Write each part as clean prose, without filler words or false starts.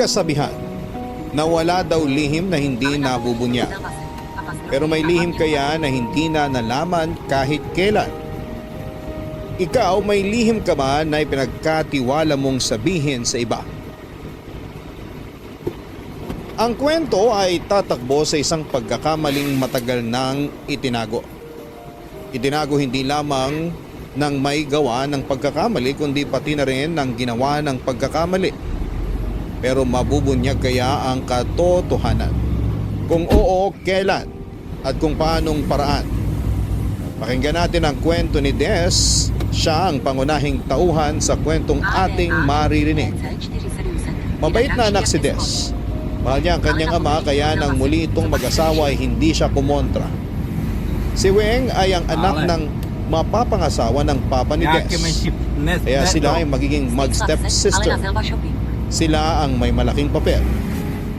kasabihan na wala daw lihim na hindi nabubunyag. Pero may lihim kaya na hindi na nalaman kahit kailan? Ikaw, may lihim ka ba na ipinagkatiwala mong sabihin sa iba? Ang kwento ay tatakbo sa isang pagkakamaling matagal nang itinago. Itinago hindi lamang ng may gawa ng pagkakamali kundi pati na rin ng ginawa ng pagkakamali. Pero mabubunyag kaya ang katotohanan? Kung oo, kailan? At kung paanong paraan? Pakinggan natin ang kwento ni Des. Siya ang pangunahing tauhan sa kwentong ating maririnig. Mabait na anak si Des. Mahal niya ang kanyang ama kaya nang muli itong mag-asawa ay hindi siya kumontra. Si Weng ay ang anak ng mapapangasawa ng papa ni Des. Kaya sila ay magiging mag-step-sister. Sila ang may malaking papel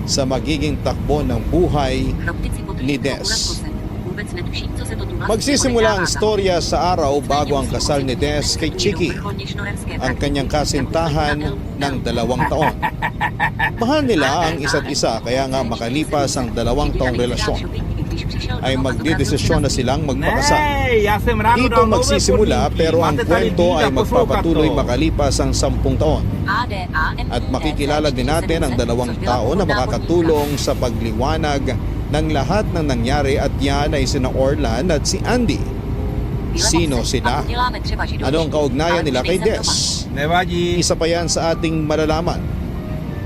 sa magiging takbo ng buhay ni Des. Magsisimula ang storya sa araw bago ang kasal ni Des kay Chiki, ang kanyang kasintahan ng 2 taon. Mahal nila ang isa't isa kaya nga makalipas ang 2 taong relasyon ay magdidesisyon na silang magpakasal. Dito magsisimula pero ang kwento ay magpapatuloy makalipas ang 10 taon. At makikilala din natin ang 2 tao na makakatulong sa pagliwanag ng lahat ng nangyari at yan ay sina Orlan at si Andy. Sino sila? Ano ang kaugnayan nila kay Des? Isa pa yan sa ating malalaman.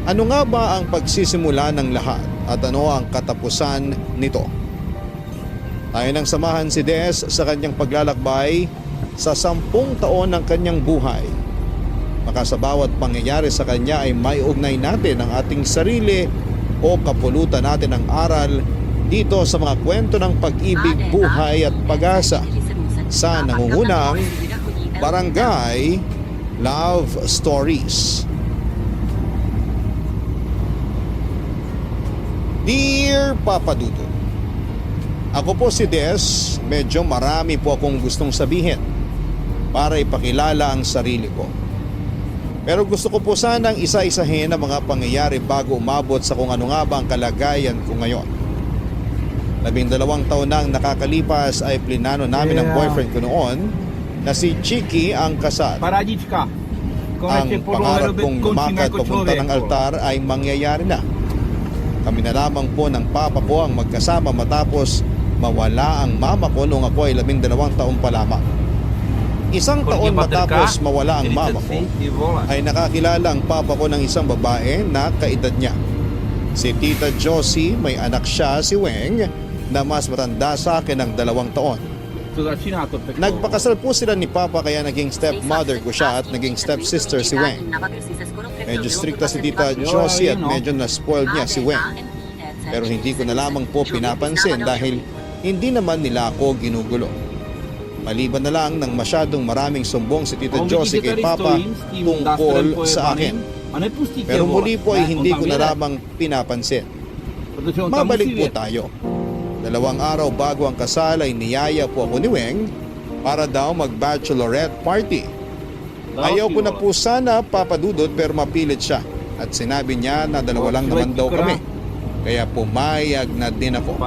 Ano nga ba ang pagsisimula ng lahat at ano ang katapusan nito? Tayo nang samahan si Des sa kanyang paglalakbay sa 10 taon ng kanyang buhay. Baka sa bawat pangyayari sa kanya ay may ugnay natin ang ating sarili o kapulutan natin ang aral dito sa mga kwento ng pag-ibig, buhay at pag-asa sa nangungunang Barangay Love Stories. Dear Papa Dudut, ako po si Des. Medyo marami po akong gustong sabihin para ipakilala ang sarili ko. Pero gusto ko po sanang isa-isahin ang mga pangyayari bago umabot sa kung ano nga ba ang kalagayan ko ngayon. 12 taon nang nakakalipas ay plinano namin ng boyfriend ko noon na si Chiki ang kasal. Ang pangarap kong lumakad papunta ng altar ay mangyayari na. Kami na lamang po ng papa ko ang magkasama matapos mawala ang mama ko noong ako ay 12 taon pa lamang. 1 taon matapos mawala ang mama ko ay nakakilala ang papa ko ng isang babae na kaedad niya. Si Tita Josie, may anak siya si Weng na mas matanda sa akin ng 2 taon. Nagpakasal po sila ni Papa kaya naging stepmother ko siya at naging stepsister si Weng. Medyo stricta si Tita Josie at medyo na-spoiled niya si Weng. Pero hindi ko na lamang po pinapansin dahil hindi naman nila ako ginugulo. Maliban na lang ng masyadong maraming sumbong si Tita Josie kay Papa tungkol sa akin. Pero muli po ay hindi ko na lamang pinapansin. Mabalik po tayo. 2 araw bago ang kasal ay niyaya po ako ni Weng para daw mag-bachelorette party. Ayaw ko na po sana, Papa Dudut, pero mapilit siya at sinabi niya na 2 lang naman daw kami. Kaya pumayag na din ako.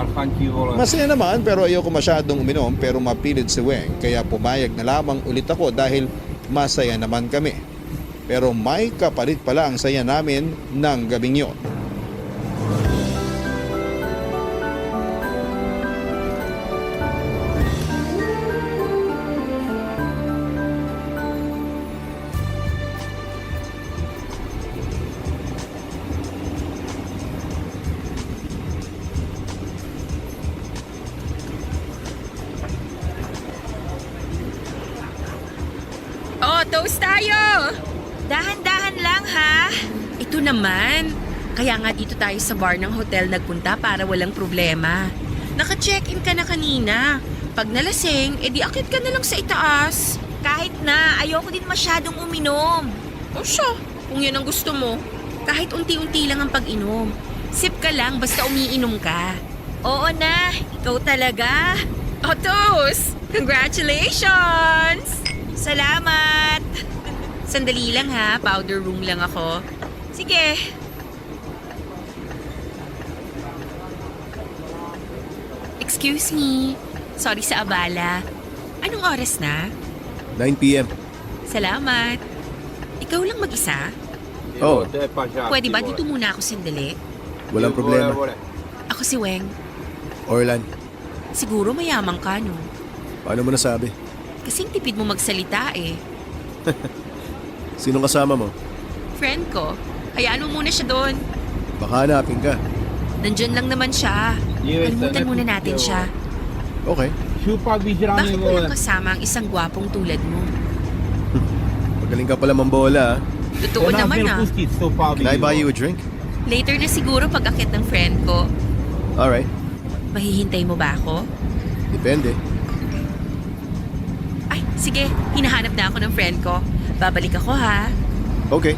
Masaya naman pero ayaw ko masyadong uminom pero mapilit si Weng kaya pumayag na lamang ulit ako dahil masaya naman kami. Pero may kapalit pala ang saya namin ng gabing yon. Toast tayo! Dahan-dahan lang ha! Ito naman. Kaya nga dito tayo sa bar ng hotel nagpunta para walang problema. Naka-check-in ka na kanina. Pag nalasing, edi akit ka na lang sa itaas. Kahit na, ayoko din masyadong uminom. O siya, kung yun ang gusto mo. Kahit unti-unti lang ang pag-inom. Sip ka lang basta umiinom ka. Oo na, ikaw talaga. O Toast! Congratulations! Salamat! Sandali lang ha, powder room lang ako. Sige, Excuse me. Sorry sa abala. Anong oras na? 9 p.m. Salamat. Ikaw lang mag-isa? Oh, Pwede ba dito muna ako sandali? walang problema. Ako si Weng. Orlan, Siguro mayaman ka, no? paano mo nasabi? Kasing tipid mo magsalita eh. Sinong kasama mo? Friend ko. Hayaan mo muna siya doon. Baka hanapin ka. Nandyan lang naman siya. Kalimutan muna natin siya. Okay. Bakit mo lang kasama ang isang gwapong tulad mo? Magaling ka pala mambola, ha? Totoo naman ah. Can I buy you a drink? Later na siguro pag-akit ng friend ko. Alright. Mahihintay mo ba ako? Depende. Ay, sige. Hinahanap na ako ng friend ko. Babalik ako ha. Okay.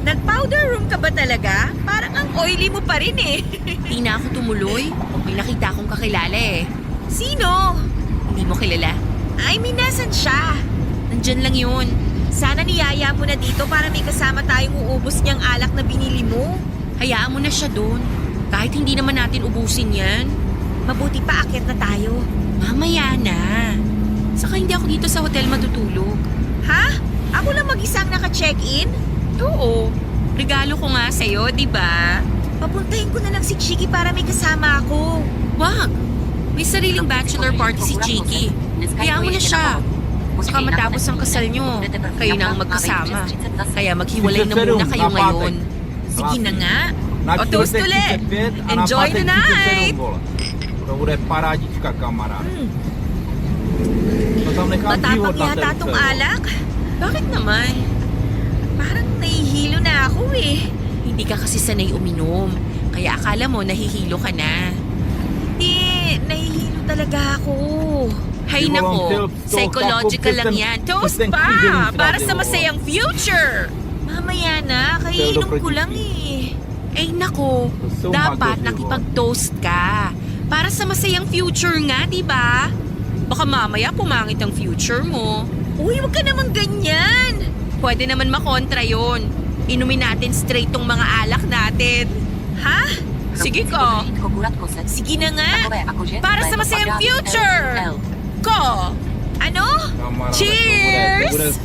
Nag-powder room ka ba talaga? Parang ang oily mo pa rin eh. Di na ako tumuloy. May nakita akong kakilala eh. Sino? Hindi mo kilala? I mean, nasan siya? Nandyan lang yun. Sana niyaya mo na dito para may kasama tayong uubos niyang alak na binili mo. Hayaan mo na siya doon. Kahit hindi naman natin ubusin yan. Mabuti pa akyat na tayo. Mamaya na. Saka hindi ako dito sa hotel matutulog. Ha? Ako lang mag-isang naka-check-in? Oo. Regalo ko nga sa'yo, di ba? Papuntahin ko na lang si Chiki para may kasama ako. Wag! May sariling bachelor party si Chiki. Hayaan mo na siya. Saka matapos ang kasal nyo, kayo na ang magkasama. Kaya maghiwalay na muna kayo ngayon. Sige na nga. O toast ulit! Enjoy the night! To bude parádička, kamarád. Matapang yata tong alak. Bakit naman? Parang nahihilo na ako eh. Hindi ka kasi sanay uminom. Kaya akala mo nahihilo ka na. Hindi, nahihilo talaga ako. Hay nako, psychological lang yan. Toast pa! Para sa masayang future! Mamaya na, kaiinom ko lang eh. Ay nako, dapat nakipag-toast ka. Para sa masayang future nga, di ba? Baka mamaya pumangit ang future mo. Uy, wag ka naman ganyan. Pwede naman makontra yon. Inumin natin straight tong mga alak natin. Ha? Sige ko. Sige na nga. Para sa masayang future. Ko. Ano? Kamaráde, Cheers!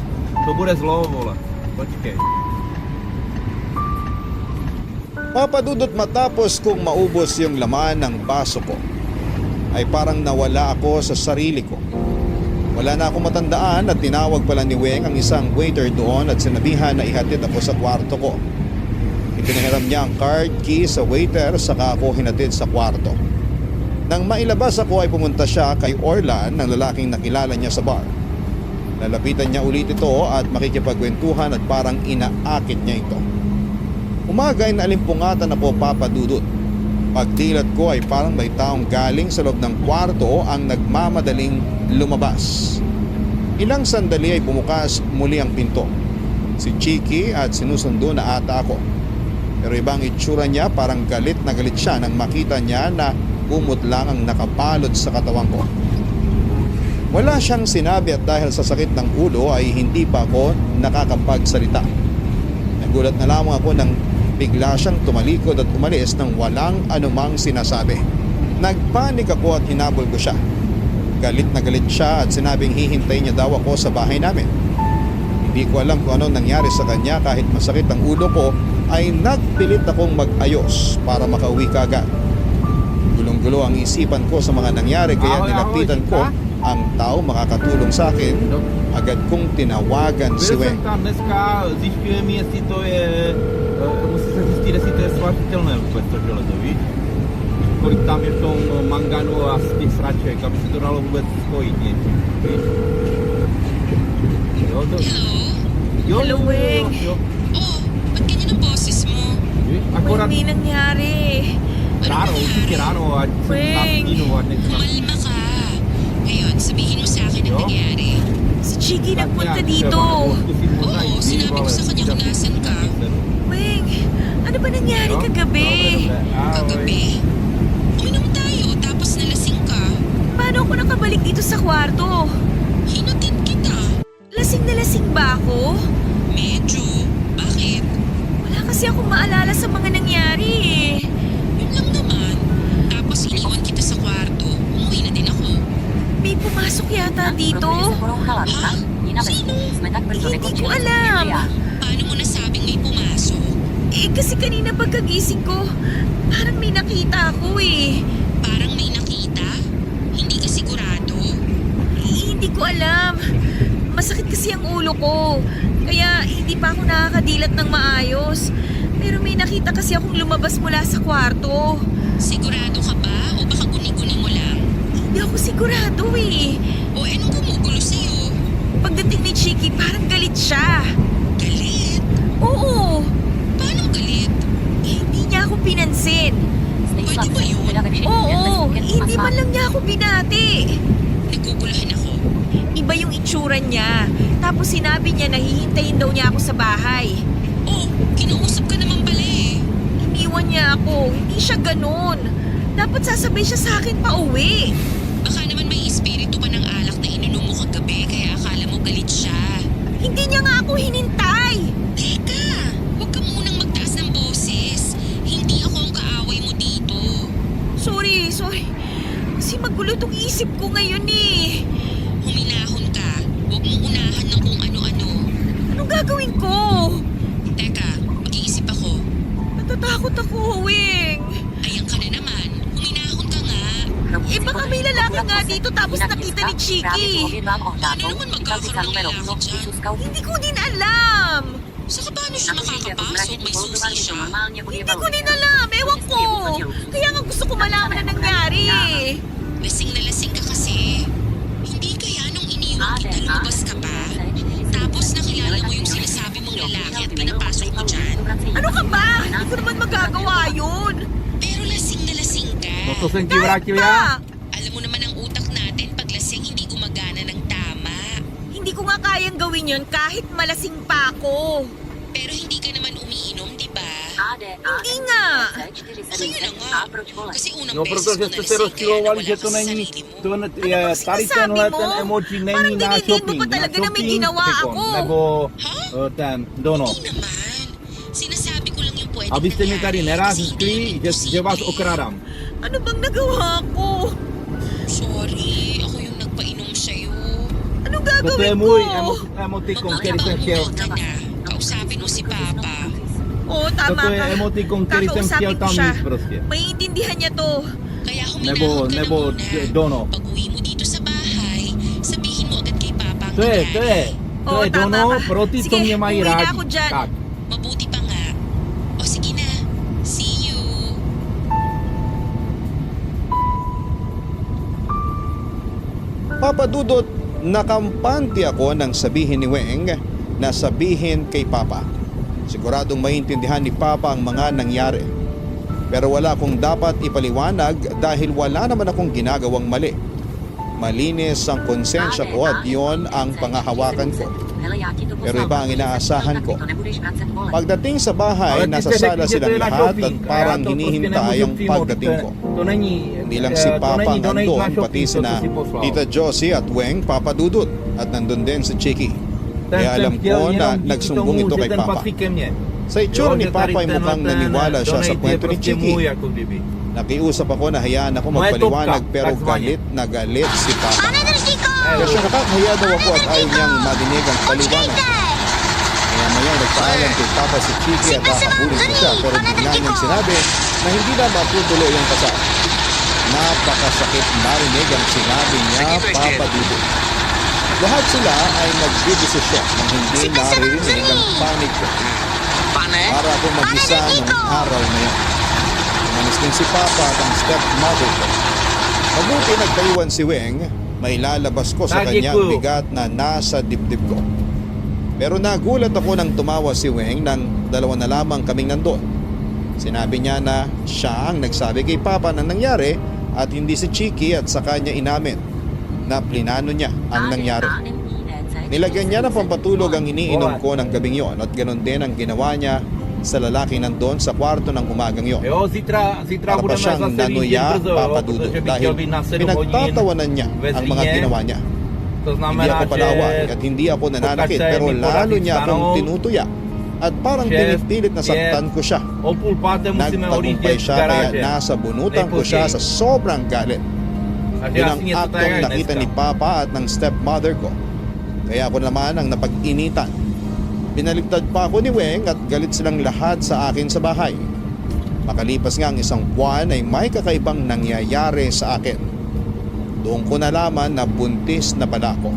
To bude zlo, vole. Počkej. Papadudot matapos kong maubos yung laman ng baso ko, ay parang nawala ako sa sarili ko. Wala na akong matandaan at tinawag pala ni Weng ang isang waiter doon at sinabihan na ihatid ako sa kwarto ko. Ipinahiram niya ang card key sa waiter saka ako hinatid sa kwarto. Nang mailabas ako ay pumunta siya kay Orlan, ng lalaking nakilala niya sa bar. Lalapitan niya ulit ito at makikipagkwentuhan at parang inaakit niya ito. Umaga ay naalimpungatan ako, Papadudot. Pagdilat ko ay parang may taong galing sa loob ng kwarto ang nagmamadaling lumabas. Ilang sandali ay bumukas muli ang pinto. Si Chiki at sinusundo na ata ako. Pero ibang itsura niya, parang galit na galit siya nang makita niya na umot lang ang nakabalot sa katawan ko. Wala siyang sinabi at dahil sa sakit ng ulo ay hindi pa ako nakakapagsalita. Nagulat na lamang ako nang bigla siyang tumalikod at umalis nang walang anumang sinasabi. Nagpanik ako at hinabol ko siya. Galit na galit siya at sinabing hihintay niya daw ako sa bahay namin. Hindi ko alam kung anong nangyari sa kanya, kahit masakit ang ulo ko ay nagpilit akong mag-ayos para makauwi kaagad. Gulong-gulo ang isipan ko sa mga nangyari kaya nilapitan ko ang tao makakatulong sa akin. Agad kong tinawagan si Byl Weng. jsem tam dneska, zjišťuje mi, jestli to je, musí se zjistit, jestli to je svatitelné vůbec to železo, víš? Kolik tam je v tom manganu a z těch sraček, aby se to dalo vůbec spojit něčím, víš? Jo, to... Jo, Hello, Weng. jo. Oh, ba't ganyan ang boses mo? Víš? Uy, Akorát may nangyari. ráno, určitě ráno, ať se Weng. na stínu, ať nechce na... Kumalma ka. Ngayon, sabihin mo sa akin ang Yo? nangyari. Si Chiki nagpunta dito. Oo, sinabi ko sa kanya kung nasan ka. Weng, ano ba nangyari kagabi? Kagabi? Uminom tayo, tapos nalasing ka. Paano ako nakabalik dito sa kwarto? Hinatid kita. Lasing na lasing ba ako? Medyo. Bakit? Wala kasi kasi akong maalala sa mga nangyari eh. Yun lang naman. Tapos iniwan kita sa kwarto. Umuwi na din ako. May pumasok yata dito. Hindi ko alam. Paano mo nasabing may pumasok? Eh kasi kanina pagkagising ko, parang may nakita ako eh. Parang may nakita? Hindi ka sigurado? Hindi ko alam. Masakit kasi ang ulo ko. Kaya hindi pa ako nakakadilat ng maayos. Pero may nakita kasi akong lumabas mula sa kwarto. Sigurado ka ba? O baka guni-guni mo lang? Hindi ako sigurado eh. O anong gumugulo sa'yo? Pagdating ni Chiki, parang galit siya. Galit? Oo. Paano galit? Hindi niya ako pinansin. Pwede ba yun? Oo. Hindi man lang niya ako binati. Nagugulahan ako. Iba yung itsura niya. Tapos sinabi niya na hihintayin daw niya ako sa bahay. Oh, kinausap ka naman pala eh. Iniwan niya ako. Hindi siya ganun. Dapat sasabay siya sa akin pa uwi. Baka naman may espiritu pa ng alak na ininom mo kagabi kaya akala mo galit siya. Hindi niya nga ako hinintay. Teka, huwag ka munang magtaas ng boses. Hindi ako ang kaaway mo dito. Sorry. Kasi magulo tong isip ko ngayon eh. Huminahon ka. Huwag mong unahan ng kung ano-ano. Anong gagawin ko? Teka, mag-iisip ako. Natatakot ako, Wing. Ayan ka na naman. Huminahon ka nga. Eh baka may lalaki nga dito tapos nakita ni Chiki. Paano naman magkakaroon ng lalaki dyan? Hindi ko din alam. Saka paano siya makakapasok? May susi siya. Hindi ko din alam. Ewan ko. Kaya nga gusto ko malaman na nangyari eh. Lasing na lasing ka kasi. Hindi kaya nung iniwan kita lumabas ka pa? Tapos nakilala mo yung sinasabi mong lalaki at pinapasok mo dyan? Ano ka ba? Hindi ko naman magagawa yun. Pero lasing na lasing ka. Kahit pa. Alam mo naman ang utak natin pag lasing hindi gumagana ng tama. Hindi ko nga kayang gawin yun kahit malasing pa ako. Pero hindi ka naman umiinom, di ba? Hindi nga. Kaya na nga. Kasi unang No, beses protože mo jste se nalasing kaya rozčilovali, nawala že ka to sa není, sarili mo. to, Ano je, bang tady sinasabi tenhle mo? ten emoji není Parang na dinidin mo shopping, pa na talaga na may shopping, ginawa Tekon, ako. nebo ten, Dono. Hindi naman. Sinasabi ko lang yung pwede Abyste mi tady nerazili, že vás okradám. Ano bang nagawa ko? Sorry, ako yung nagpainom sa'yo. Anong Toto je gagawin ko? můj emotikon, který jsem chtěl. Ka na. Kausapin mo si Papa. Oo, tama Toto je ka. emotikon, který jsem chtěl Kakausapin ko tam siya. mít prostě. Maiintindihan niya to. Kaya huminahon ka Nebo na muna. Dono. Pag uwi mo dito sa bahay, sabihin mo agad kay Papa ang To je nangyari. Oo, tama Dono, ka. pro ty, Sige, co mě mají uwi na rádi. ako dyan. Tak. Mabuti pa nga. O sige na. See you. Papa Dudut, nakampante ako nang sabihin ni Weng na sabihin kay Papa. Siguradong maintindihan ni Papa ang mga nangyari. Pero wala akong dapat ipaliwanag dahil wala naman akong ginagawang mali. Malinis ang konsensya ko at yon ang pangahawakan ko. Pero iba ang inaasahan ko. Pagdating sa bahay, Ale ty nasa jste sala řekli, že to silang je na lahat at shopping. A já parang to prostě hinihintay nemůžu ang přijmout. pagdating ko. To není, Hindi lang si to Papa ang není donate na nandun, pati shopping, to sina si poslal. Tita Josie at Weng, Papa Dudut. At nandun din si Chiki. Ten Kaya jsem alam chtěl ko na jenom díky nagsumbong tomu, ito že kay ten Papa. patří ke mně. Sa itsura ni Jo, že Papa tady ay mukhang naniwala siya sa donate kwento je ni prostě Chiki. můj, jako kdyby. Nakiusap ako na hayaan ako May magpaliwanag tupka, pero takzvaně. galit na galit si Papa. Eh, Kasi nakakahiya daw ako at ayaw niyang madinig ang paliwanag. Maya-maya nagpaalam kay Papa si Chiki at nakabulin ko siya pero bigla niyang sinabi na hindi na matutuloy ang kasal. Napakasakit marinig ang sinabi niya, Papa Dudut. Lahat sila ay nagbibisisyon ng hindi naririnig ang panig ko. Para ako mag-isa ng araw na yun. Umalis din si Papa at ang stepmother ko. Mabuti nagtaiwan si Weng, may lalabas ko sa Lagi kanyang ko. bigat na nasa dibdib ko. Pero nagulat ako nang tumawa si Weng nang dalawa na lamang kaming nandun. Sinabi niya na siya ang nagsabi kay Papa ng nangyari at hindi si Chiki at sa kanya inamin na plinano niya ang nangyari. Nilagyan niya ng pampatulog ang iniinom ko ng gabing yon at ganon din ang ginawa niya sa lalaki nandun sa kwarto ng umagang yon. Jo, zítra Para pa budeme siyang zase líst nanuya, brzo, jo, Papa Dudut, protože bych dahil chtěl být na 7 hodin. pinagtatawanan niya ve ang mga Zlíně. ginawa niya. To Hindi znamená, ako palawak že at hindi ako nananakit pokud se pero mi lalo podaří niya akong vstanout, tinutuya at parang Chef, pinipilit na saktan ko siya. O pulpate musíme hodit Nagtagumpay v siya kaya garáže. nasa bunutan ko siya sa sobrang galit. Takže Ilang asi něco aktong tak nakita ni dneska. Papa at ng stepmother ko. Kaya ako naman ang napag-initan. Pinaligtad pa ako ni Weng at galit silang lahat sa akin sa bahay. Makalipas nga ang isang buwan ay may kakaibang nangyayari sa akin. Doon ko nalaman na buntis na pala ako.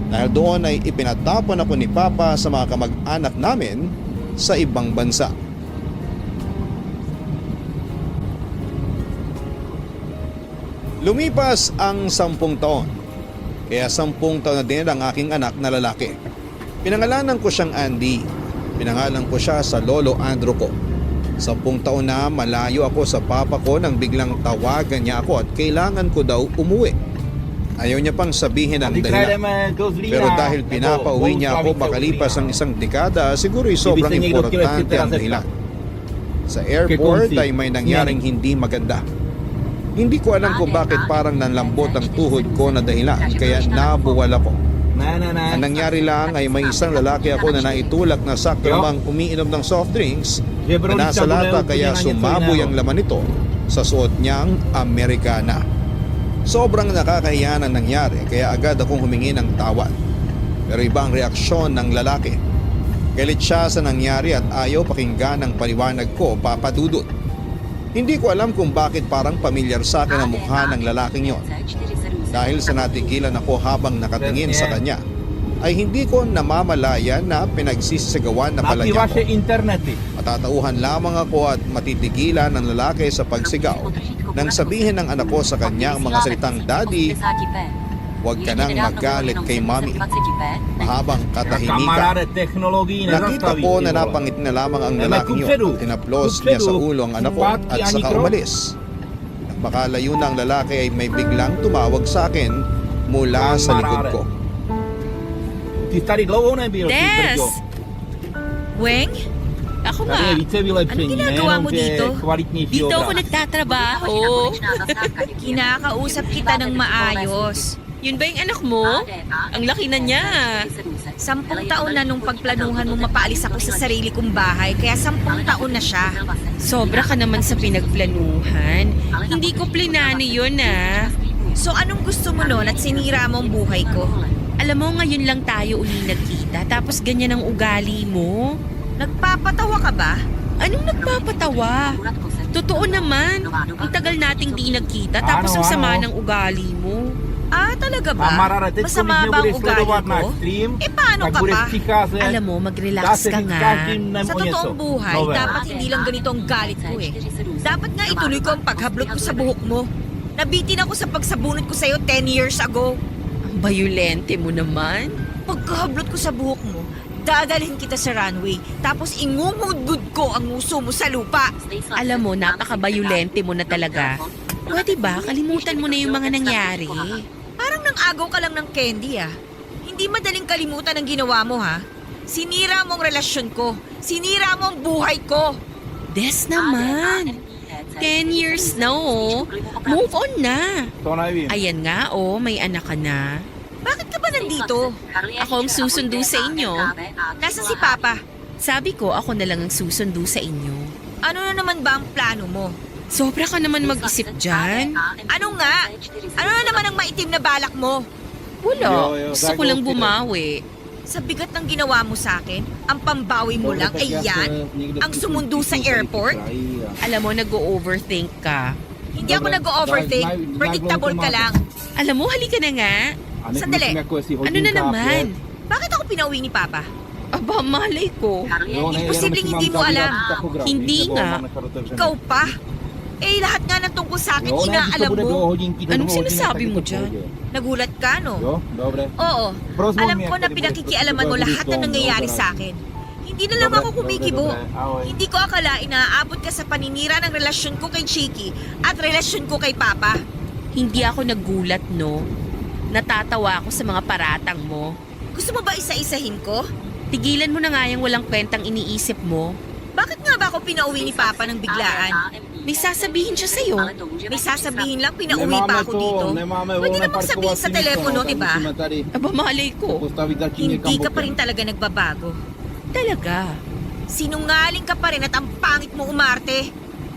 Dahil doon ay ipinatapon ako ni Papa sa mga kamag-anak namin sa ibang bansa. Lumipas ang 10 taon. Kaya 10 taon na din ang aking anak na lalaki. Pinangalanan ko siyang Andy. Pinangalan ko siya sa lolo Andrew ko. 10 taon na malayo ako sa papa ko nang biglang tawagan niya ako at kailangan ko daw umuwi. Ayaw niya pang sabihin ang Ty dahilan. krademe kozlína. Pero dahil pinapauwi niya ako makalipas ang isang dekada, siguro sobrang importante ang dahilan. Sa airport ay may nangyaring hindi maganda. Hindi ko alam kung bakit parang nanlambot ang tuhod ko na dahilan kaya nabuwal ako. Ang nangyari lang ay may isang lalaki ako na naitulak na sakto namang umiinom ng soft drinks na nasa lata kaya sumaboy ang laman nito sa suot niyang Americana. Sobrang nakakahiya ang nangyari kaya agad akong humingi ng tawad. Pero iba ang reaksyon ng lalaki. Galit siya sa nangyari at ayaw pakinggan ang paliwanag ko, Papa Dudut. Hindi ko alam kung bakit parang pamilyar sa akin ang mukha ng lalaking yon. Dahil sa natigilan ako habang nakatingin sa kanya, ay hindi ko namamalaya na pinagsisisigawan na pala Napí niya vaše ako. internety. Matatauhan lamang ako at matitigilan ng lalaki sa pagsigaw nang sabihin ng anak ko sa kanya ang mga salitang, "Daddy, huwag ka nang magalit kay Mami." Mahabang katahimikan. Kamaráde technológií Nakita nezastaví. ko na napangiti na lamang ang lalaking yun. Tinaplos niya sa ulo ang anak ko at saka umalis. Nang makalayo na ang lalaki ay may biglang tumawag sa akin mula sa likod ko. Ty tady dlouho nebyl, ty Des! brďo. Weng? Ako Tady nga. je více vylepšení, Anong ginagawa mo nejenom, že dito? kvalitnější Dito ako obraz. nagtatrabaho. Kinakausap kita ng maayos. Yun ba yung anak mo? Ang laki na niya. 10 taon na nung pagplanuhan mo mapaalis ako sa sarili kong bahay, kaya 10 taon na siya. Sobra ka naman sa pinagplanuhan. Hindi ko plinano yun ah. So anong gusto mo nun at sinira mo ang buhay ko? Alam mo, ngayon lang tayo uli nagkita, tapos ganyan ang ugali mo. Nagpapatawa ka ba? Anong nagpapatawa? Totoo naman. Ang tagal nating di nagkita, tapos ang sama ng ugali mo. Ah, talaga ba? Kamaráde, teď Masama když ba ang nebudeš ugali sledovat náš ko? stream, Eh paano tak ka budeš pa? přicházet. Alam mo, mag-relax Dá se ka říct nga. každým dnem Sa o něco. totoong buhay, Nové. dapat hindi lang ganito ang galit ko eh. Dapat nga ituloy ko ang paghablot ko sa buhok mo. Nabitin ako sa pagsabunot ko sa'yo 10 years ago. Ang bayolente mo naman. Pagkahablot ko sa buhok mo, dadalhin kita sa runway, tapos ingungudgud ko ang uso mo sa lupa. Alam mo, napaka-bayolente mo na talaga. Pwede ba, kalimutan mo na yung mga nangyari? Parang nang agaw ka lang ng candy ah. Hindi madaling kalimutan ang ginawa mo ha. Sinira mo ang relasyon ko. Sinira mo ang buhay ko. Des naman. 10 years na oh. Move on na. To nevím. Ayan nga oh, may anak ka na. Bakit ka ba nandito? Ako ang susundo sa inyo. Nasaan si Papa? Sabi ko, ako na lang ang susundo sa inyo. Ano na naman ba ang plano mo? Sobra ka naman mag-isip dyan. Ano nga? Ano na naman ang maitim na balak mo? Wala. Gusto ko lang bumawi. Sa bigat ng ginawa mo sa akin, ang pambawi mo lang ay yan? Ang sumundo sa airport? Alam mo, nag-o-overthink ka. Hindi ako nag-o-overthink. Predictable ka lang. Alam mo, halika na nga. Sandali. Ano na naman? Bakit ako pinauwi ni Papa? Aba, malay ko. Imposibleng hindi mo alam. Hindi nga. Ikaw pa. Eh, lahat nga ng tungkol sa akin, inaalam mo. Anong sinasabi mo dyan? Nagulat ka, no? Jo, dobre. Oo. Prosmon Alam mi, ko jak na tady pinakikialaman mo bude lahat na tom, nangyayari dobre. sa akin. Hindi na lang Dobre, ako kumikibo. dobre, dobre. Ahoj. Hindi ko akalain na aabot ka sa paninira ng relasyon ko kay Chiki at relasyon ko kay Papa. Hindi ako nagulat, no? Natatawa ako sa mga paratang mo. Gusto mo ba isa-isahin ko? Tigilan mo na nga yung walang kwentang iniisip mo. Bakit nga ba ako pinauwi ni Papa ng biglaan? May sasabihin siya sa'yo. May sasabihin lang pinauwi pa ako dito. Pwede namang sabihin sa telepono, di ba? Aba, malay ko. Hindi ka pa rin talaga nagbabago. Talaga. Sinungaling ka pa rin at ang pangit mo umarte.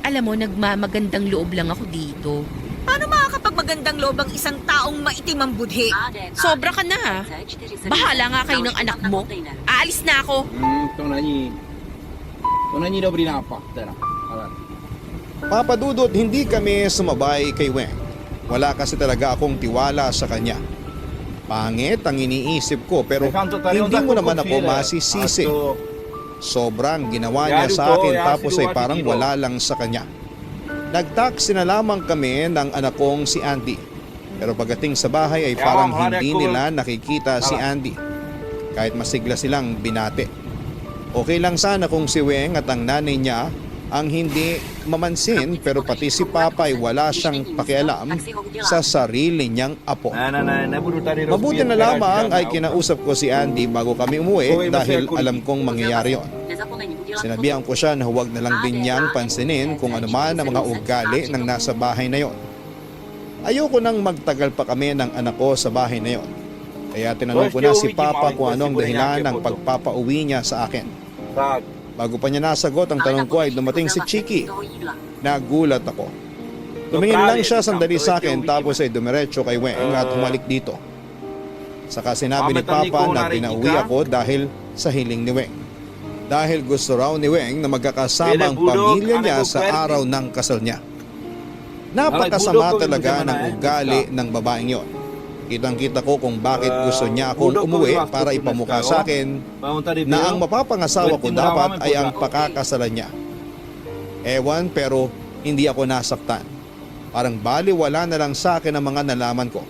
Alam mo, nagmamagandang loob lang ako dito. Paano makakapagmagandang loob ang isang taong maitim ang budhi? Sobra ka na ha. Bahala nga kayo ng anak mo. Aalis na ako. To není dobrý nápad teda. Ale. Papa Dudut, hindi kami sumabay kay Weng. Wala kasi talaga akong tiwala sa kanya. Pangit ang iniisip ko pero hindi mo naman ako masisisi. Sobrang ginawa niya sa akin tapos ay parang wala lang sa kanya. Nag-taxi na lamang kami ng anak kong si Andy. Pero pagdating sa bahay ay parang hindi nila nakikita si Andy. Kahit masigla silang binate. Okay lang sana kung si Weng at ang nanay niya ang hindi mamansin pero pati si Papa ay wala siyang pakialam sa sarili niyang apo. Mabuti na lamang ay kinausap ko si Andy bago kami umuwi dahil alam kong mangyayari yon. Sinabihan ko siya na huwag na lang din niyang pansinin kung ano man ang mga ugali ng nasa bahay na yon. Ayoko nang magtagal pa kami ng anak ko sa bahay na yon. Kaya tinanong ko na si Papa kung ano ang dahilan ng pagpapauwi niya sa akin. Bago pa niya nasagot ang tanong ko ay dumating si Chiki. Nagulat ako. Tumingin lang siya sandali sa akin tapos ay dumiretso kay Weng at humalik dito. Saka sinabi ni Papa na pinauwi ako dahil sa hiling ni Weng. Dahil gusto raw ni Weng na magkakasama ang pamilya niya sa araw ng kasal niya. Napakasama talaga ng ugali ng babaeng yon. Kitang-kita ko kung bakit gusto niya akong umuwi para ipamukha sa akin na ang mapapangasawa ko dapat ay ang pakakasalan niya. Ewan pero hindi ako nasaktan. Parang baliwala na lang sa akin ang mga nalaman ko.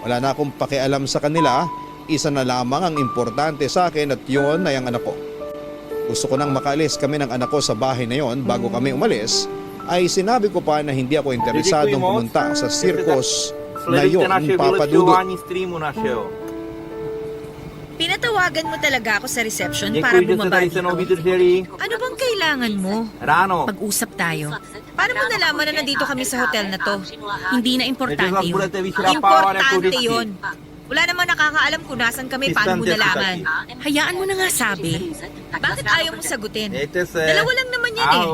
Wala na akong pakialam sa kanila, isa na lamang ang importante sa akin at yun ay ang anak ko. Gusto ko nang makaalis kami ng anak ko sa bahay na yon bago kami umalis ay sinabi ko pa na hindi ako interesadong pumunta sa circus na yun, Papa Dudut. Pinatawagan mo talaga ako sa reception para bumaba dito. Ano bang kailangan mo? Pag-usap tayo. Paano mo nalaman na nandito kami sa hotel na to? Hindi na importante yun. Importante yun. Wala naman nakakaalam kung nasan kami, paano mo nalaman? Hayaan mo na nga sabi. Bakit ayaw mo sagutin? Dalawa lang naman yan eh.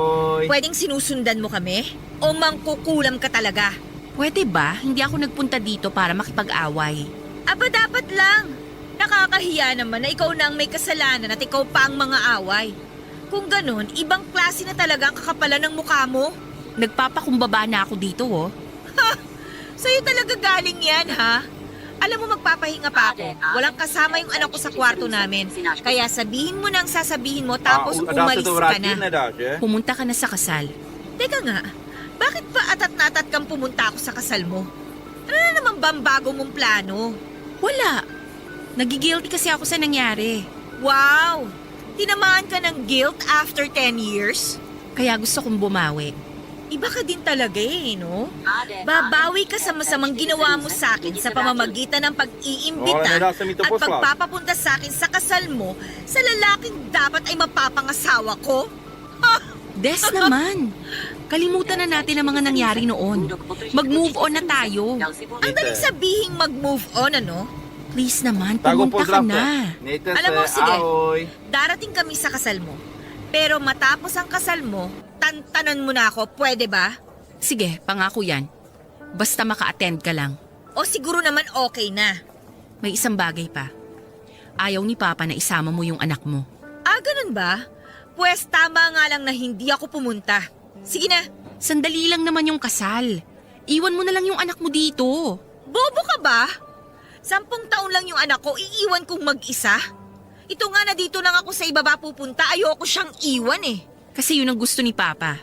Pwedeng sinusundan mo kami? O mangkukulam ka talaga? Pwede ba? Hindi ako nagpunta dito para makipag-away. Aba dapat lang. Nakakahiya naman na ikaw na ang may kasalanan at ikaw pa ang mga away. Kung ganun, ibang klase na talaga ang kakapalan ng mukha mo. Nagpapakumbaba na ako dito oh. Ha! Sa'yo talaga galing yan ha? Alam mo magpapahinga pa ako. Walang kasama yung anak ko sa kwarto namin. Kaya sabihin mo na ang sasabihin mo tapos umalis ka na. Pumunta ka na sa kasal. Teka nga, bakit ba atat-natat kang pumunta ako sa kasal mo? Ano na naman ba ang bago mong plano? Wala. Nagigilty kasi ako sa nangyari. Wow! Tinamaan ka ng guilt after 10 years? Kaya gusto kong bumawi. Iba ka din talaga eh, no? Babawi ka sa masamang ginawa mo sa akin sa pamamagitan ng pag-iimbita at pagpapapunta sa akin sa kasal mo sa lalaking dapat ay mapapangasawa ko? Ha! Des naman. Kalimutan na natin ang mga nangyari noon. Mag-move on na tayo. Ang daling sabihing mag-move on, ano? Please naman, pumunta ka na. Alam mo, sige, darating kami sa kasal mo. Pero matapos ang kasal mo, tantanan mo na ako, pwede ba? Sige, pangako yan. Basta maka-attend ka lang. O siguro naman okay na. May isang bagay pa. Ayaw ni Papa na isama mo yung anak mo. Ah, ganun ba? Pwes tama nga lang na hindi ako pumunta. Sige na. Sandali lang naman yung kasal. Iwan mo na lang yung anak mo dito. Bobo ka ba? 10 taon lang yung anak ko, iiwan kong mag-isa? Ito nga na dito lang ako sa ibaba pupunta, ayoko siyang iwan eh. Kasi yun ang gusto ni Papa.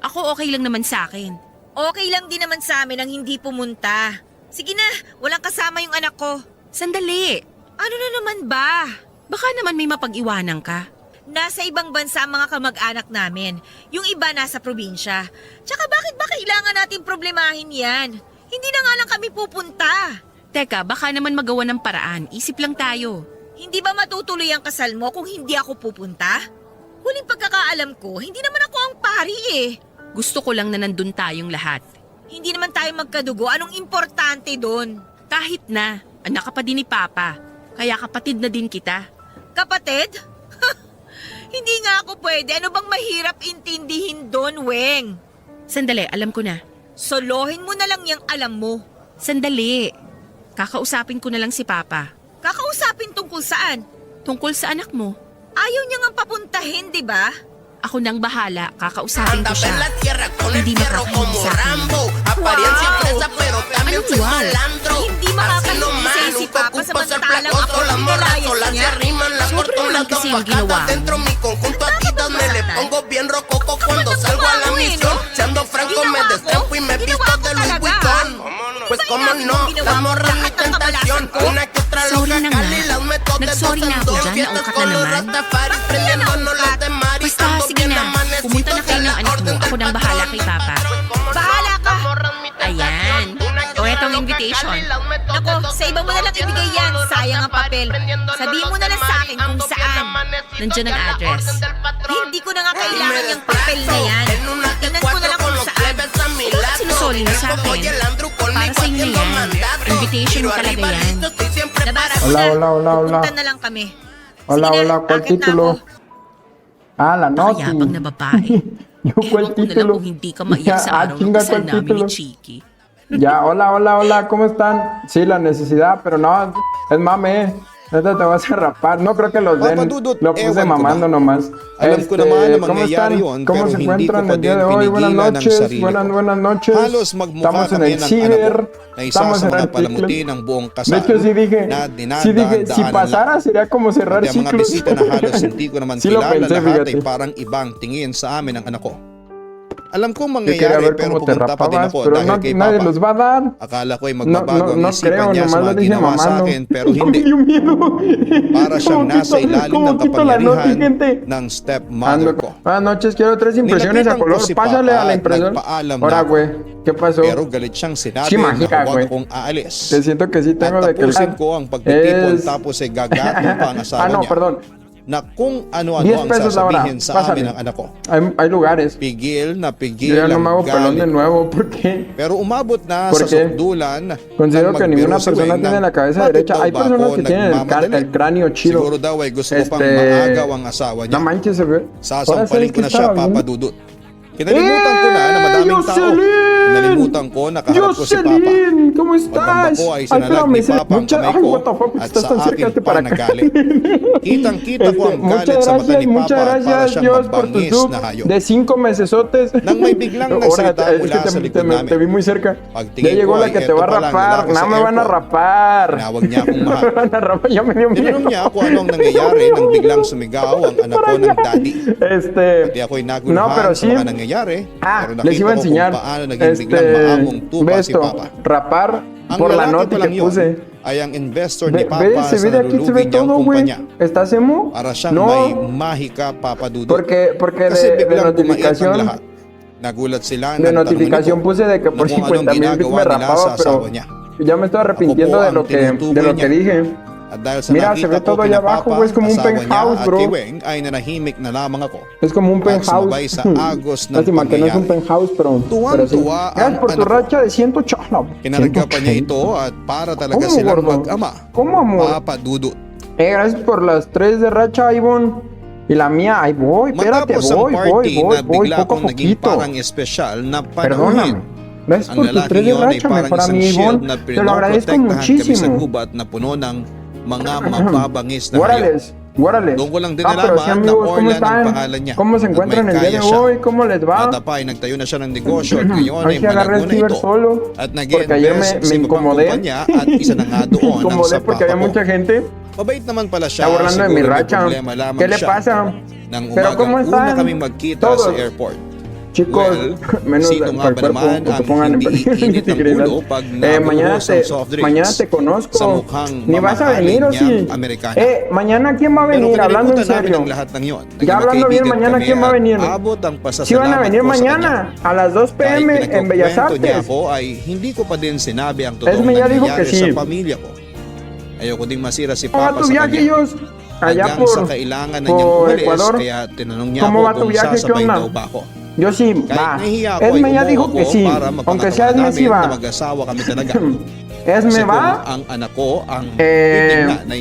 Ako okay lang naman sa akin. Okay lang din naman sa amin ang hindi pumunta. Sige na, walang kasama yung anak ko. Sandali. Ano na naman ba? Baka naman may mapag-iwanan ka. Nasa ibang bansa ang mga kamag-anak namin. Yung iba nasa probinsya. Tsaka bakit ba kailangan natin problemahin yan? Hindi na nga lang kami pupunta. Teka, baka naman magawa ng paraan. Isip lang tayo. Hindi ba matutuloy ang kasal mo kung hindi ako pupunta? Huling pagkakaalam ko, hindi naman ako ang pari eh. Gusto ko lang na nandun tayong lahat. Hindi naman tayo magkadugo. Anong importante doon? Kahit na, anak ka pa din ni Papa. Kaya kapatid na din kita. Kapatid? Hindi nga ako pwede. Ano bang mahirap intindihin doon, Weng? Sandali, alam ko na. Solohin mo na lang yung alam mo. Sandali. Kakausapin ko na lang si Papa. Kakausapin tungkol saan? Tungkol sa anak mo. Ayaw niya nga papuntahin, di ba? Ako nang bahala, kakausapin ko Andaba en siya. la tierra con el Hindi fierro makakahilig como sa akin. Rambo. Apariencia Wow. fresa, pero también Anong soy wow? malandro. Hindi Así makakahilig nomás, sa'yo si nunca Papa, ocupo ser samantalang placoso. ako Las ang morras nilayas solas niya. se arriman, las Sobrang corto lang las kasi dos yung ginawa fajadas. mo. Dentro mi conjunto a titas me le masaktan? pongo bien rococo cuando Ano salgo a la ginawa mo eh, misión. no? Siendo franco Ginawa me ko? destrampo y me Ginawa visto ko de Louis talaga, Vuitton. ah? Pues Di ba como inamin no, yung ginawa las mo? morras mi Lahat ng kabalasan tentación. ko? Una que otra Sorry loca na nga. Cali, las meto de Nagsorry dos na en ako dos. dyan, Fiestas naungkat na con los naman. rastafaris, prendiéndonos las de Mari. Basta, Ando sige bien na. Pumunta na kayo ng anak mo. Ako nang bahala kay Papa. Bahala ka! Ayan. O, etong invitation. Ako, sa iba mo na lang ibigay yan. Sayang ang papel. Sabihin mo na lang sa akin kung saan. Nandiyan ang address. Hindi ko na nga kailangan yung papel na yan. Tingnan ko na lang kung saan. Sinusoli mo sa akin. Para sa inyo na yan. Invitation mo talaga yan. Nabasa ko Hola, na. hola, hola, hola. Pupunta na lang kami. Hola, Sige na, hola, ¿cuál akit na título? ako. Ah, la noti. Pakayabang na babae. Yo, ¿cuál Ewan ko na lang título? kung hindi ka maiyak sa araw ng chinga, kasal ¿cuál namin título? ni Chiki. Ya, hola, hola, hola, ¿cómo están? Sí, la necesidad, pero no, es mame. Ahorita te vas a rapar. No creo que los den. Papadudot, Lo puse ewan ko mamando ba? nomás. Alam ko naman na ¿Cómo mangyayari están? yun, ¿Cómo pero se hindi ko encuentran pa el día din de hoy? Buenas pinigilan ang noches, sarili ko. buenas noches. Halos magmukha Estamos en kami el ng ciber. anak ko na isa Estamos sa mga cerrando palamuti ciclos. ng buong kasal De hecho, sí dije, na si dinadaan-daanan pasara sería como cerrar Pati ang mga ciclos. bisita na halos hindi ko naman Sí lo kilala pensé, lahat fíjate. ay parang ibang tingin sa amin ng anak ko. Alam kong Yo quería mangyayari ver pero cómo te pumunta pa din rapabas, ako pero dahil no, kay nadie Papa. los va a dar. Akala ko ay magbabago ang no isipan creo, niya sa nomás mga lo dije ginawa sa mamando. akin pero Ay, hindi. me dio miedo. Para siyang ¿Cómo nasa quito- ilalim cómo ng quito la noti, kapangyarihan gente? ng stepmother ko. Buenas noches, quiero 3 impresiones a Nilapitan ko color. si Pásale Papa a la at impresora. nagpaalam na Ahora, ako. güey, ¿qué pasó? Pero galit siyang sinabi Sí, na mágica, huwag güey. akong aalis. Te siento que sí tengo At de que el tapusin ko ang pagtitipon es... tapos ay gagatong pa ang asawa Ah, no, niya perdón. na kung ano-ano 10 ang pesos la hora. sasabihin sa Pásale. amin ng anak ko. Hay lugares. Pigil na Yo pigil ya no me hago ang pelón de galit. nuevo porque Pero umabot na ¿Por sa qué? sukdulan. considero nang que ninguna magbiro si persona Weng tiene na la cabeza bakit derecha. daw Hay ba personas ako que tienen nagmamadali? el cráneo chido. Siguro daw ay gusto ko pang Este, maagaw ang asawa niya. No manches, se ve. Sasampalin ko na siya, Papa Dudut. Kinalimutan ko na madaming tao. Kinalimutan ko na kaharap ko si Papa. Jocelyn, ¿cómo Pagbamba estás? ko ay sinalag ni Papa ang kamay ko what the fuck, at estás sa tan cerca, akin hazte pa para acá. nagalit. Kitang-kita ko ang Muchas galit sa mata ni Papa muchas para gracias siyang Dios por tu mabangis sub na hayop. de 5 mesesotes. Nang may biglang Ahora, nagsalita es mula que sa likod namin. te vi muy cerca. Pagtingin Ya llegó ko la ay que te eto va a palang rapar. lalaki No sa me van a airport. rapar. Tinawag niya akong mahal. Me van a rapar, ya me dio miedo. Tinanong niya kung anong nangyayari nang biglang sumigaw ang anak ko ng daddy. Pati ako'y No, naguluhan pero sa sí. mga nangyayari. Pero Les nakita iba a ko kung enseñar. paano naging biglang maamong tupa si Besto, Papa. rapar Ang por la lalaki noti pa lang que yun puse. ay ang investor ni Ve, Papa se sa ve de aquí, se ve nalulugi niyang todo, güey. kumpanya. ¿Estás emo? Para siyang No. may mahika Papa Dudut. Porque Kasi de biglang bumait ang notificación, lahat. Nagulat sila de nang notificación tanungin ko puse de que por na kung 50,000 anong bits ginagawa me nila rapaba, sa pero asawa niya. ya me estoy arrepintiendo Ako po de lo ang que tinutukoy niya. dije. At dahil sa Mira, se nakita ve ko todo kina allá abajo, Papa, güey, es como un asawa niya penthouse, at bro. kay Weng ay nanahimik na lamang ako. Es como un At penthouse. sumabay sa agos ng Lástima que no es un pangyayari. penthouse, pero sí. Tuwang-tuwa Gracias ang por tu anak ko. racha de 180. Kinarga pa niya ito at para talaga ¿Cómo, silang gordo? mag-ama. ¿Cómo, amor? Papa Dudut. Gracias por las 3 de racha, Ivonne. Y la mía, ahí voy, espérate, Matapos ang voy, party na bigla poco a akong naging poquito. parang espesyal na Perdóname. panauhin. Gracias Ang por tus lalaki 3 de yun ay racha, parang mejor isang amigo shield Ivonne. na Te lo agradezco pinoprotektahan kami sa muchísimo. gubat na puno ng mga mababangis na hayop. Guárales, guárales. Doon ko lang din Pero sí, nalaman na amigos, ¿cómo Orlan ang están? pangalan niya. ¿Cómo se At encuentran may el día kaya de siya. hoy? ¿Cómo les va? Bata pa ay nagtayo na siya ng negosyo at ngayon A ver ay si agarré malago el na ciber ito. solo. At Porque ayer nag-invest me sa iba pang incomodé. kumpanya at isa na nga doon Me ang incomodé sa porque papa había ko. mucha gente. Mabait naman pala siya. Está burlando de mi Siguro may racha. problema lamang ¿Qué le siya. pasa? Nang Pero ¿cómo umagang una están? kaming magkita Todos. sa airport. Chicos, Well, menos sino nga para el ba cuerpo, naman que te ang pongan hindi init ang integridad. ulo pag mañana nabuhos ang soft drinks mañana te conozco. sa mukhang Ni vas a venir o mamahalin sí. niyang Amerikana. Mañana quién va a Pero venir, hablando en kinalimutan namin serio. ang lahat ng yon. Ya hablando bien, mañana quién va a venir. Abot ang Si van a venir mañana a las 2 Kahit p.m. en Bellas pinagkukwento niya Artes. ako ay hindi ko pa din sinabi ang totoong Esme ya dijo nangyayari que sí. sa pamilya ko. Ayoko ding masira si ¿Cómo va Papa tu sa viaje, kanya. ellos? Allá Hanggang sa por, kailangan na niyang por umalis, Ecuador. kaya tinanong niya ¿Cómo ako va tu kung viaje? ¿Qué sasabay onda? daw ba ako. Yo sí, Kahit va. nahihiya ako Esme ay ya dijo umuo que ako sí. para Aunque sea mapangatawanan Esme sí namin va. na mag-asawa kami talaga. Esme Kasi va. kung ang anak ko ang Eh, titing nanay,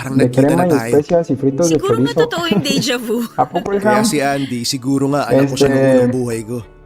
Parang de nagkita crema na y tayo. especias y fritos de Siguro nga chorizo. totoo yung deja vu. ¿A poco, hija? Kaya si Andy, siguro nga alam ko siya ng Este- unang buhay ko.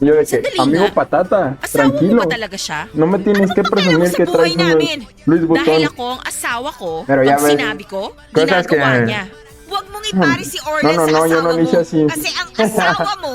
Y yo de que, Sandali amigo nga. patata, Asawa tranquilo. mo ba talaga siya? No me tienes que Ano presumir sa que buhay traes unos namin? Louis Dahil Vuitton. ako ang asawa ko, Pero ya pag ves, sinabi ko, cosas ginagawa que- niya. Huwag mong ipari si Orle No, no, sa no, yo asawa no mo. dije así. Kasi ang asawa mo,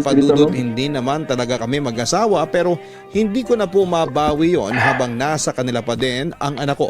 Papa escrito, Dudut, ¿no? hindi naman talaga kami mag-asawa pero hindi ko na po mabawi yon habang nasa kanila pa din ang anak ko.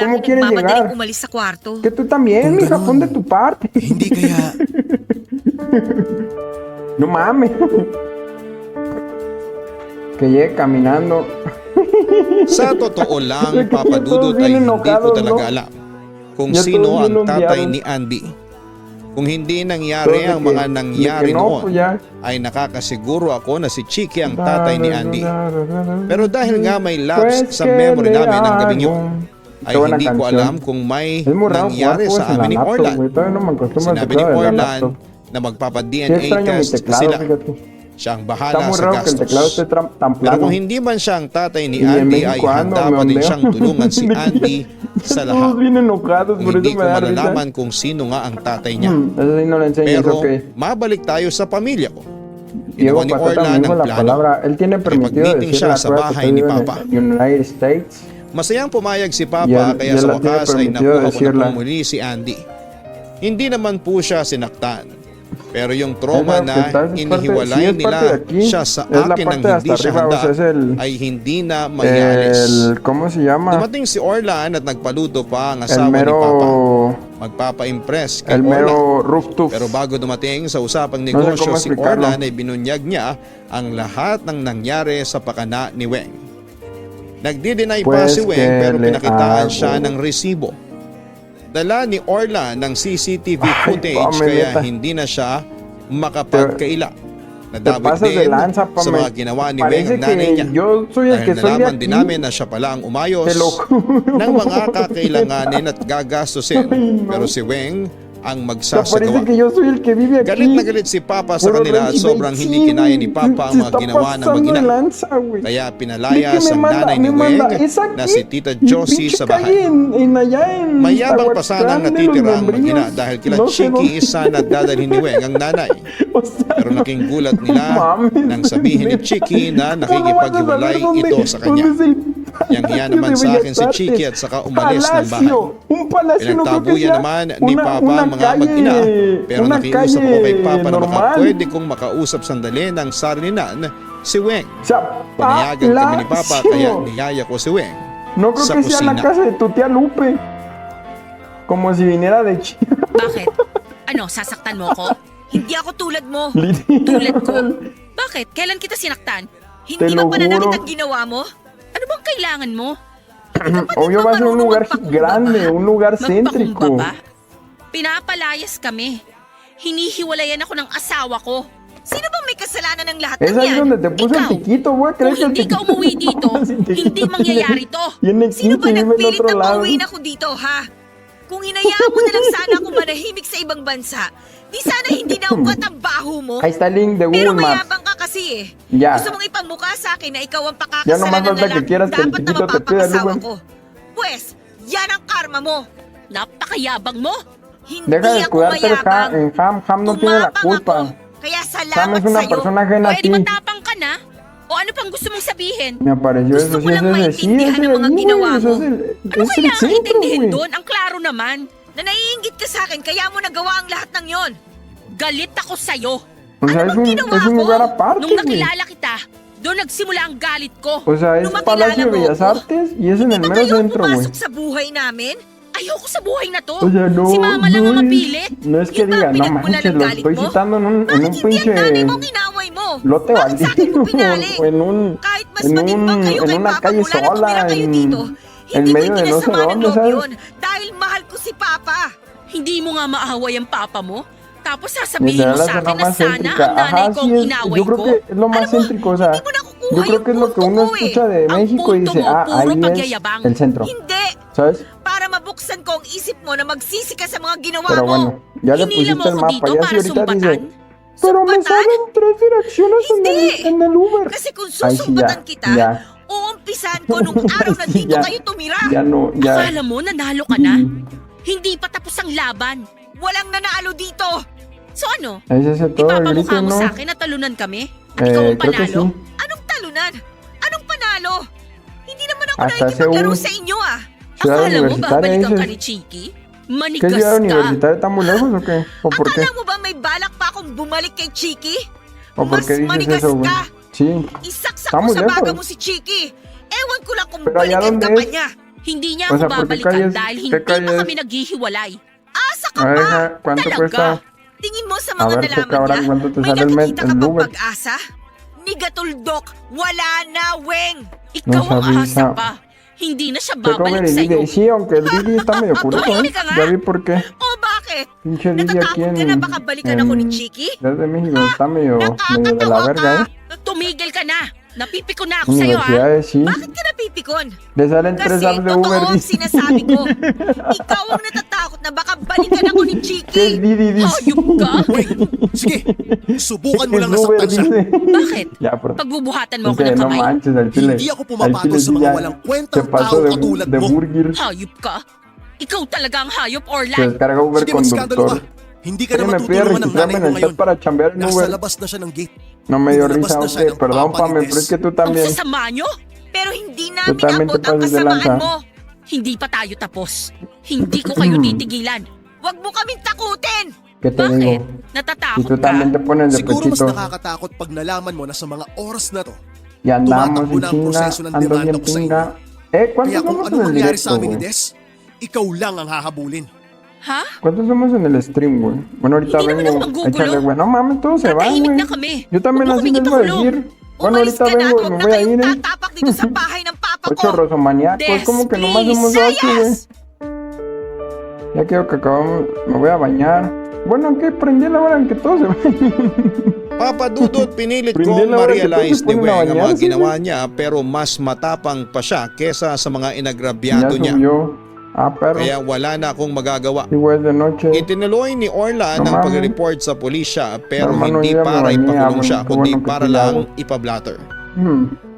¿cómo lalaki quieres nagmamadaling llegar? umalis sa kwarto. Que tú también, Kung mija, ganun, pon de tu parte. Hindi kaya No mames. que llegue caminando. Sa totoo lang, Kasi Papa Dudut, todos ay bien hindi ko enojados, talaga no? alam kung Ya sino todos ang bien tatay odiados. ni Andy. Kung hindi nangyari Todos de ang mga que- nangyari de que no, noon, pues ya. ay nakakasiguro ako na si Chiki ang tatay ni Andy. Pero dahil nga may lapse Pues sa memory que le namin ng gabing yun, hago. ay Qué buena hindi ko canción. alam kung may Es muy raro jugar nangyari juegos sa en la amin ni laptop, Orlan. güey. Todavía no me acostumbro a Sinabi ni teclado de la Orlan laptop. na Sí magpapa-DNA extraño mi test teclado, sila. fíjate. Siya ang Está bahala muy sa raro que el teclado gastos. esté tan Pero plano. kung hindi man siya ang tatay ni Y en Andy, ay México ando, handa me pa din ondeo. siyang tulungan si Andy sa lahat. Todos bien enojados, Kung por hindi eso ko me da risa. malalaman kung sino nga ang tatay niya. Eso sí no le enseño, Pero eso que mabalik tayo sa pamilya ko. Diego Ginawa ni Patata Orlan me ang dijo la plano. palabra. Él tiene permitido Ipag-meeting decir siya la sa prueba bahay que ni vive Papa. en United States. Masayang pumayag si Y Papa él- kaya y él sa la tiene wakas ay permitido nakuha ko na decirla. pumuli si Andy. Hindi naman po siya sinaktan. Pero yung trauma Esa na que está- es parte- sí, inihiwalay es parte de nila aquí. siya sa Es la akin nang parte de hindi hasta siya arriba, handa o sea, es el- ay hindi na mayalis. ¿Cómo se llama? Dumating si Orlan at nagpaluto pa ang El asawa ni Papa. mero, Magpapa-impress kay el Orlan. mero rooftop. Pero bago dumating sa usapang No sé negosyo, cómo si explicarlo. Orlan ay binunyag niya ang lahat ng nangyari sa pakana ni Weng. Nagdi-deny pa Pues si Weng que pero le pinakitaan hago. siya ng resibo. Dala ni Orlan ng CCTV Ay, footage Pame, kaya neta. hindi na siya makapagkaila. Te Nadabit pasas de din lanza, sa Pame. mga ginawa ni Weng Parece ang nanay que niya. yo soy el Dahil que soy de nalaman din aquí. namin na siya pala ang umayos Te lo juro. ng mga kakailanganin at gagastusin. Ay, no. Pero si Weng ang O sea, magsasagawa. parece que yo soy el que vive aquí. Galit na galit si Papa sa Pero kanila at Rey, sobrang sí, hindi kinaya ni Papa ang se mga está ginawa ng pasando mag-ina. de lanza, güey. Kaya De pinalayas que ang nanay ni me Weng manda, es aquí, na si Tita y Josie pinche sa calle bahay. allá en Mayabang pa sana ang Tahuatlán de los natitira ang mag-ina Membrillos. dahil kila No sé Chiki dónde. isa na dadalhin ni Weng ang nanay. O sea, Pero naking gulat nila mames, nang sabihin ni Chiki na ¿cómo vas a saber nakikipaghiwalay dónde- ito sa kanya. dónde es el Yang hiya palacio naman de sa Bellas akin si Artes? Chiki at saka umalis ng bahay. Palacio, un palacio, no creo que Pinagtabuyan sea naman ni Papa ang mga calle, mag-ina. Pero una nakiusap ko kay Papa na baka normal. pwede kong makausap sandali ng sarilinan si Weng. O sea, Pinayagan kami ni Papa palacio. kaya niyaya ko si Weng No creo sa que sea la kusina. casa de tu tía Lupe. Como si viniera de China. Bakit? Ano, sasaktan mo ko? Hindi ako tulad mo. Tulad ko? Bakit? Kailan kita sinaktan? Hindi Te ba lo pananakit juro. ang ginawa mo? Ano bang kailangan mo? Obvio va a ser un lugar grande, un lugar céntrico. Magpakumbaba? Pinapalayas kami. Hinihiwalayan ako ng asawa ko. Sino bang may kasalanan ng lahat Es ng ahí yan? donde te puso el Ikaw. tiquito, güey. Kung hindi ka umuwi dito, hindi mangyayari to. Tiene Sino 15 ba y vive en nagpilit otro na lado. pauwiin ako dito, ha? Kung hinayaan mo na lang sana ako manahimik sa ibang bansa, di sana hindi na ugat ang baho mo. Ahí está el link de Pero Google Maps. mayabang ka kasi eh. Ya. Gusto mong ipamukha sa akin na ikaw ang Ya pakakasalan nomás ng falta que lalaki quieras que el dapat na chiquito te pida mapapakasawa lugar. ko. Pues, yan ang karma mo. Napakayabang mo. Hindi Deja de ako escudarte el mayabang. Ham no tiene la Tumapang culpa. ako. Kaya Ham salamat es una sa'yo. persona ajena a Pwede ti. matapang ka na? O ano pang gusto mong sabihin? Me apareció Gusto eso, ko sí, lang ese sí, maintindihan ese ang mga ahí, ginawa güey, eso mo. es el, Ano es el kailangan centro, intindihin güey. doon? Ang klaro naman. Na naiingit ka sa akin, kaya mo nagawa ang lahat ng yon. Galit ako sa'yo. O sea, Ano es bang un, ginawa es un ko? lugar aparte, Nung güey. nakilala kita, doon nagsimula ang galit ko. O sea, es Nung makilala Palacio de mo Bellas ako, Artes y es en Di el ba mero kayo centro, güey. pumasok sa buhay namin? Ayoko sa buhay na to. O sea, no, si mama lang ang no mapilit. no es que Yun ba diga, ang no pinagmulan manches, ng lo galit estoy mo? citando en un Bakit hindi pinche ang nanay mo ang inaway mo? lote Bakit sa akin mo baldío, pinali? o en un, Kahit mas en matimbang kayo en kay una Papa calle mula na tumira sola, kayo en, dito, en hindi ko medio de no sé ikinasama ng dónde, loob ¿sabes? yun dahil mahal ko si Papa. Hindi mo nga maaway ang papa mo? Tapos sasabihin Literal, mo la sa zona akin na más sana céntrica. ang nanay Ajá, ko sí ang es, inaway yo creo ko. que es lo más céntrico, o sea, Hindi mo nakukuha yo creo que es lo que yung uno punto ko escucha de Ang México y punto dice, mo, ah, puro ahí es pagyayabang. el centro, Hindi. ¿sabes? Para mabuksan ko ang isip mo na magsisi ka sa mga ginawa Pero mo. bueno, ya le Hinila mo pusiste el ako mapa dito y así para ahorita sumbatan? dice, pero me Sumbatan? salen 3 direcciones Hindi. en el Uber. Kasi kung Ay, sí, susumbatan ya, kita, ya. uumpisahan ko nung araw na Sí, dito ya. kayo tumira. Ya no, ya. Akala mo nanalo ka na? Hindi pa tapos ang laban. Walang nanalo dito. So ano? Ahí se hace todo el grito, Ipapamukha mo ¿no? sa akin na talunan kami? At ikaw ang Creo que panalo? sí. Anong talunan? Anong panalo? Hindi naman ako Hasta nakikipaglaro Seúl. sa inyo ah. Ciudad Akala mo universitaria, babalikan ka dices. ni Chiki? ¿Qué Manigas ciudad ka. universitaria está muy lejos o qué? ¿O por qué? Akala mo ba may balak pa akong bumalik kay Chiki? ¿O por Mas qué dices manigas eso, güey? ka. Sí. Isaksak Está mo muy sa baga lejos. mo si Chiki. Ewan ko lang kung Pero allá balikan ka donde pa es? niya. Hindi niya O ako sea, ¿por qué babalikan calles- dahil qué hindi pa calles- kami naghihiwalay. Asa ka A ver, pa? hija, ¿cuánto Talaga? cuesta? Tingin mo sa A mga ver, nalaman checa ahora niya, cuánto te may sale el nakikita ka el bang Uber. pag-asa? ni Gatuldok, wala na, Weng! Ikaw ang sabi ahasa sa- pa. Hindi na siya Checo babalik Didi. sa'yo. Sí, aunque el Didi está medio curioso, Tumahimik ka nga. Ya vi por qué. O bakit? Pinche Didi aquí Natatakot ka na baka balikan ako ni Chiki? Desde México está medio de la Nakakatawa verga, ka! Tumigil ka na. Napipiko na ako sa'yo, ha? Universidades, sí. Bakit ka napipikon? Le salen 3 Kasi apps de Uber. totoo ang Dice. sinasabi ko. Ikaw ang natatakot na baka balikan ako ni Que Chiki. es Didi, dice. Hayop ka? Sige, subukan mo Es lang Uber, nasaktan siya. dice. Bakit? Ya, pero... Pagbubuhatan mo ako Okay, ng no kamay? manches, al chile. Hindi ako Al pumapato chile sa sí mga ya walang se kwentang pasó tao katulad de mo. burger. Hayop ka? Ikaw talaga ang hayop, Se Orlan. descarga Uber Sige, magskandalo ka. conductor. Hindi ka Oye, na me pide matutulungan ng nanay registrarme en mo el chat ngayon. para chambear en Nasa Uber. labas na siya ng gate. No me dio Lumabas risa, na siya ok. ng Perdón, papa ni Pame, Tess. pero es que tú Ang también. sasama nyo? Pero hindi namin Totalmente abot ang pases de kasamaan lanza. mo. Hindi pa tayo tapos. Hindi ko kayo titigilan. Huwag mo kaming takutin! ¿Qué te Bakit? digo? Si Natatakot tú ka? también te pones de Siguro mas pechito nakakatakot pag nalaman mo na sa mga oras na to, y andamos tumatakbo y na ang chinga, proseso ng ando demanda bien ko sa pinga. kaya ¿Cuántos kung somos ano en el mangyari sa directo, amin ni güey? Des, ikaw lang ang hahabulin. Ha? ¿Cuántos somos en el stream, güey? Bueno, ahorita Hindi naman vengo. ako manggugulo. Échale, güey. No mames, todos se van, Tahimik güey. na kami. Yo también Huwag mo así kaming les voy a ipakulong. decir. Bueno, Umalis ahorita ka na at vengo, huwag me na voy a kayong ir, tatapak dito sa bahay ng papa Ocho ko. rosomaniacos, Des, como que nomás please, somos ocho, güey. Sayas! Ya quiero que acabamos, me voy a bañar. Bueno, ¿qué? Prendí la hora en que todos se vayan. Papa Dudut, pinilit Prindi kong na wala si ma-realize Tito, ni puno Weng na ang mga mangyari, ginawa niya pero mas matapang pa siya kesa sa mga Ya inagrabyado niya. subió. Ah, perro. Kaya wala na akong magagawa. Sí, güey, de noche. Itinuloy ni Orlan No ang mames. pag-report sa pulisya pero Hermano, hindi ya me para bañé, ipakulong siya qué kundi bueno que para sí lang hago. ipablatter.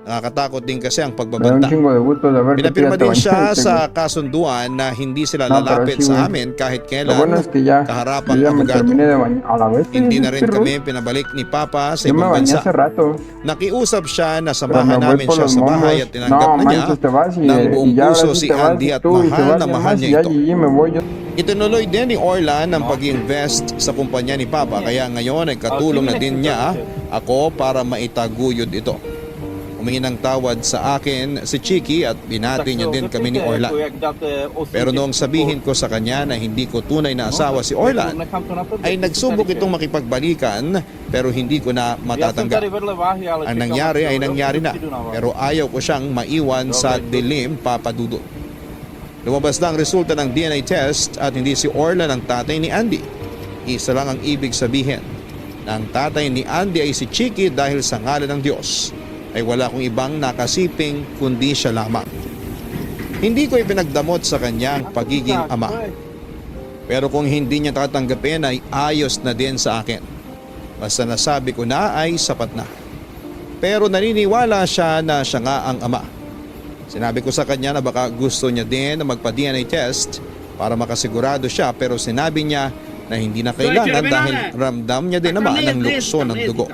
Nakakatakot din kasi ang Me da un pagbabanta. chingo de gusto de ver que tú ya Pinapirma te din siya bañaste, sa güey. kasunduan na hindi sila No, pero lalapit sí, sa güey. amin kahit Lo bueno kailan es que ya, kaharapang yo ya me abogado. terminé de bañar. A la vez. Hindi na rin Pero kami pinabalik ni Papa sa Yo me ibang bañé bansa. hace rato. Nakiusap siya na Pero samahan me voy namin por siya los sa bahay monos. at tinanggap No, na niya manches, te vas y, ng buong y ya ahora puso sí si te vas Andy y at tú y se mahal va na alguien mahal más y niya ya ito. GG me voy yo. Itinuloy din ni Orlan ang pag-invest sa kumpanya ni Papa kaya ngayon ay katulong na din niya ako para maitaguyod ito. Humingi ng tawad sa akin si Chiki at binati niya din kami ni Orlan. Pero noong sabihin ko sa kanya na hindi ko tunay na asawa si Orlan, ay nagsubok itong makipagbalikan pero hindi ko na matatanggap. Ang nangyari ay nangyari na pero ayaw ko siyang maiwan sa dilim, Papa Dudut. Lumabas na ang resulta ng DNA test at hindi si Orlan ang tatay ni Andy. Isa lang ang ibig sabihin na ang tatay ni Andy ay si Chiki dahil sa ngalan ng Diyos ay wala akong ibang nakasiping kundi siya lamang. Hindi ko ipinagdamot sa kanya ang pagiging ama. Pero kung hindi niya tatanggapin ay ayos na din sa akin. Basta nasabi ko na ay sapat na. Pero naniniwala siya na siya nga ang ama. Sinabi ko sa kanya na baka gusto niya din na magpa-DNA test para makasigurado siya pero sinabi niya na hindi na kailangan dahil ramdam niya din naman ang lukso ng dugo.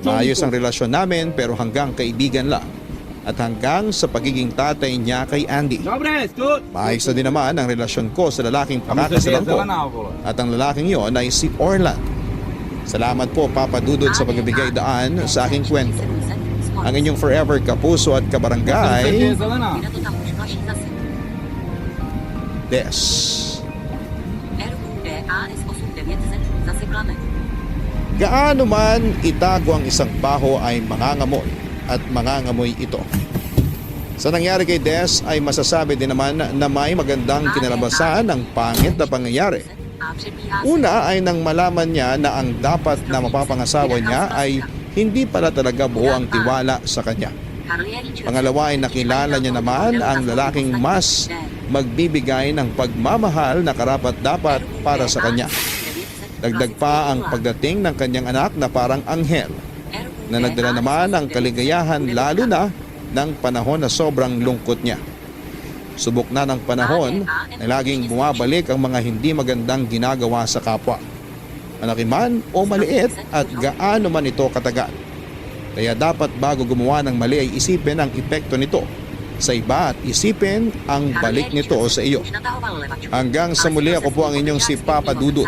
Maayos ang relasyon namin pero hanggang kaibigan lang at hanggang sa pagiging tatay niya kay Andy. Maayos na din naman ang relasyon ko sa lalaking pakakasalan ko at ang lalaking yon ay si Orlan. Salamat po Papa Dudut sa pagbibigay daan sa aking kwento. Ang inyong forever kapuso at kabarangay, Des. Gaano man itago ang isang baho ay mangangamoy at mangangamoy ito. Sa nangyari kay Des ay masasabi din naman na may magandang kinalabasan ng pangit na pangyayari. Una ay nang malaman niya na ang dapat na mapapangasawa niya ay hindi pala talaga buo ang tiwala sa kanya. Pangalawa ay nakilala niya naman ang lalaking mas magbibigay ng pagmamahal na karapat-dapat para sa kanya. Dagdag pa ang pagdating ng kanyang anak na parang anghel na nagdala naman ng kaligayahan lalo na ng panahon na sobrang lungkot niya. Subok na ng panahon na laging bumabalik ang mga hindi magandang ginagawa sa kapwa. Malaki man o maliit at gaano man ito katagal. Kaya dapat bago gumawa ng mali ay isipin ang epekto nito sa iba at isipin ang balik nito sa iyo. Hanggang sa muli ako po ang inyong si Papa Dudut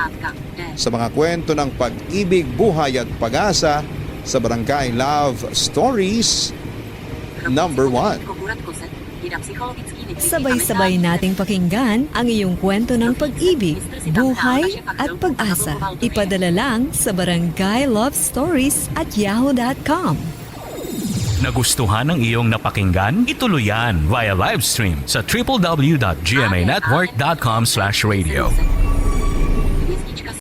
sa mga kwento ng pag-ibig, buhay at pag-asa sa Barangay Love Stories #1. Sabay-sabay nating pakinggan ang iyong kwento ng pag-ibig, buhay at pag-asa. Ipadala lang sa barangaylovestories@yahoo.com. Nagustuhan ng iyong napakinggan? Ituloy yan via live stream sa www.gmanetwork.com/radio.